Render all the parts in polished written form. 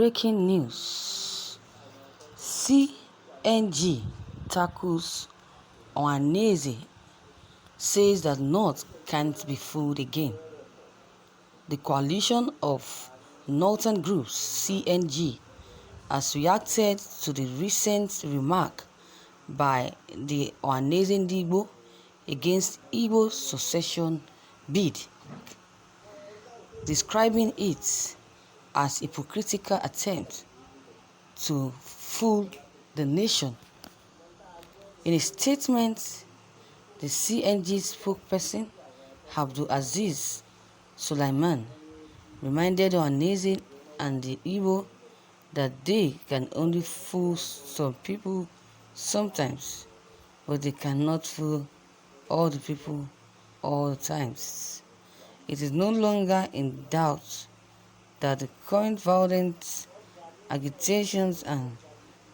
Breaking news: CNG tackles Ohanaze, says that North can't be fooled again. The coalition of northern groups, CNG, has reacted to the recent remark by the Ohanaze Igbo against Igbo succession bid, describing it as a hypocritical attempt to fool the nation. In a statement, the CNG spokesperson, Abdulaziz Sulaiman, reminded Ohanaze and the Igbo that they can only fool some people sometimes, but they cannot fool all the people all the times. It is no longer in doubt that the current violent agitations and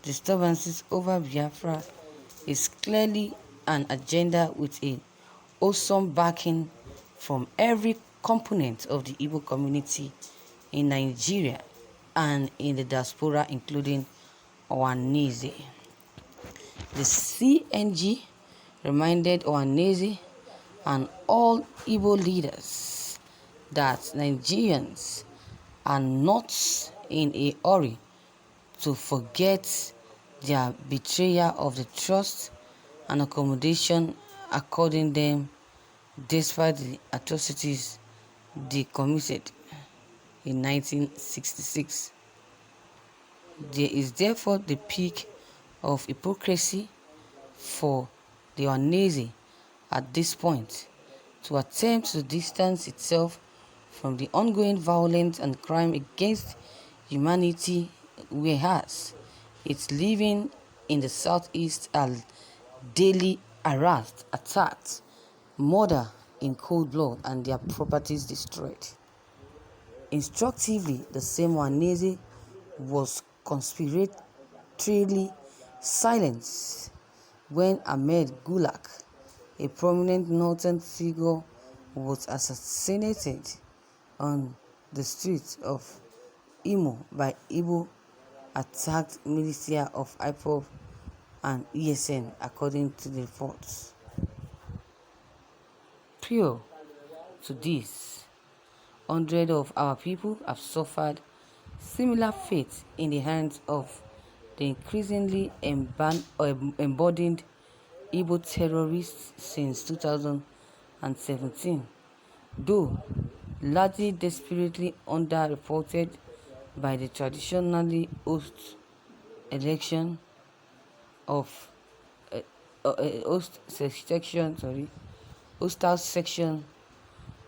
disturbances over Biafra is clearly an agenda with a wholesome backing from every component of the Igbo community in Nigeria and in the diaspora, including Ohanaze. The CNG reminded Ohanaze and all Igbo leaders that Nigerians are not in a hurry to forget their betrayal of the trust and accommodation according them despite the atrocities they committed in 1966. There is therefore the peak of hypocrisy for the Ohanaze at this point to attempt to distance itself from the ongoing violence and crime against humanity, whereas its living in the southeast are daily harassed, attacked, murdered in cold blood, and their properties destroyed. Instructively, the same Ohanaze was conspiratorially silenced when Ahmed Gulak, a prominent northern figure, was assassinated on the streets of Imo by Igbo attacked militia of IPOB and ESN, according to the reports. Prior to this, hundreds of our people have suffered similar fate in the hands of the increasingly emboldened Igbo terrorists since 2017, though largely desperately underreported by the traditionally hostile section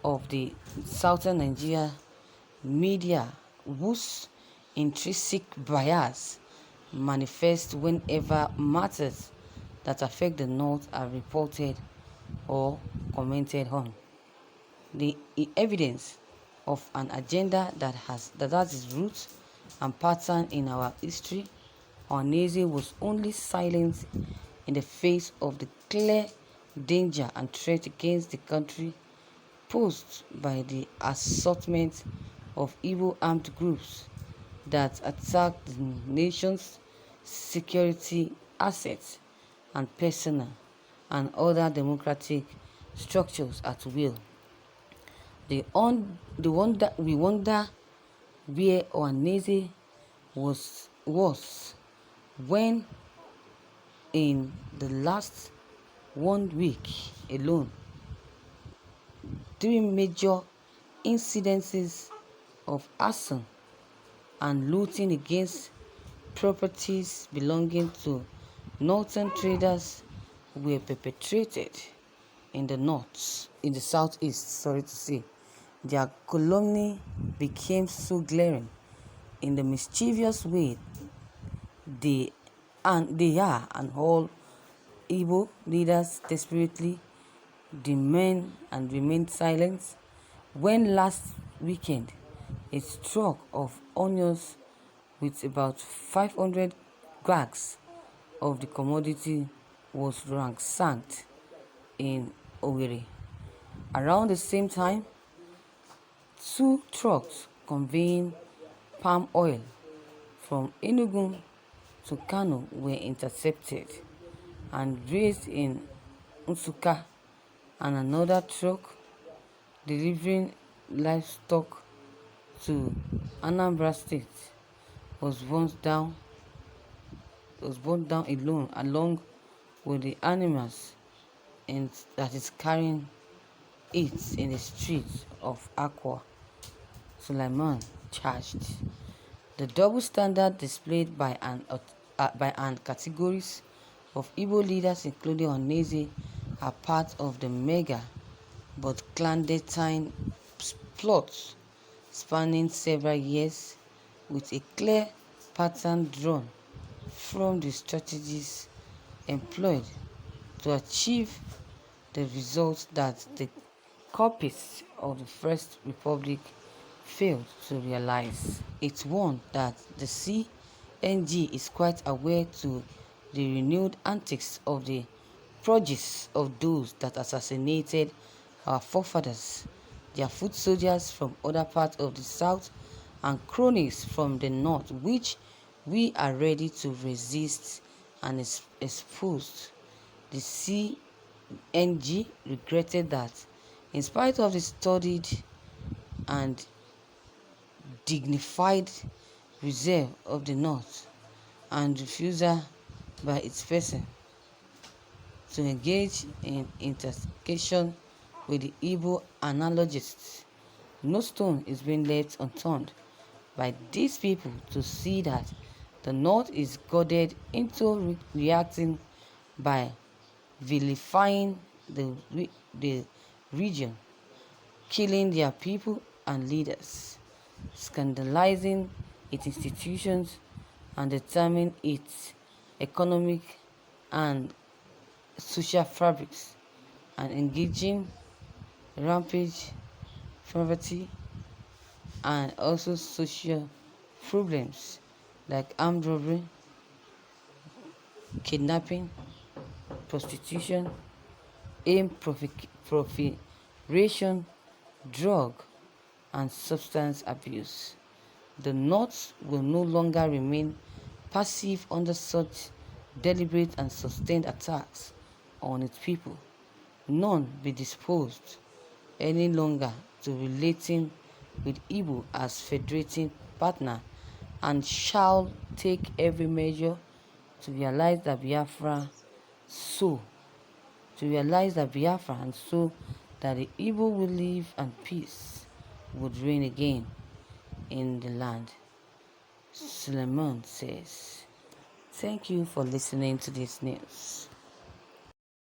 of the southern Nigeria media, whose intrinsic bias manifests whenever matters that affect the North are reported or commented on. The evidence of an agenda that has its roots and pattern in our history, Ohanaze was only silenced in the face of the clear danger and threat against the country posed by the assortment of Igbo armed groups that attack the nation's security assets and personnel and other democratic structures at will. We wonder where Ohanaze was when, in the last 1 week alone, 3 major incidences of arson and looting against properties belonging to northern traders were perpetrated in the southeast. Their calumny became so glaring in the mischievous way they are, and all Igbo leaders desperately demand and remain silent when last weekend a truck of onions with about 500 bags of the commodity was ransacked in Owerri. Around the same time, 2 trucks conveying palm oil from Enugu to Kano were intercepted and raised in Nsukka, and another truck delivering livestock to Anambra State was burned down along with the animals that is carrying it in the streets of Akwa. Suleiman charged. The double standard displayed by categories of Igbo leaders, including Ohanaze, are part of the mega but clandestine plots spanning several years, with a clear pattern drawn from the strategies employed to achieve the results that the copies of the First Republic failed to realize. It's one that the CNG is quite aware to the renewed antics of the produce of those that assassinated our forefathers, their foot soldiers from other parts of the south, and cronies from the north, which we are ready to resist and expose. The CNG regretted that, in spite of the studied and dignified reserve of the North and refusal by its person to engage in intercation with the Igbo analogists, no stone is being left unturned by these people to see that the North is goaded into reacting by vilifying the region, killing their people and leaders, scandalizing its institutions, and determining its economic and social fabrics, and engaging rampage poverty and also social problems like armed robbery, kidnapping, prostitution, aimed proliferation, drug and substance abuse. The North will no longer remain passive under such deliberate and sustained attacks on its people. None be disposed any longer to relating with Igbo as federating partner, and shall take every measure to realize that Biafra and so that the Igbo will live and peace would reign again in the land. Suleiman says. Thank you for listening to this news.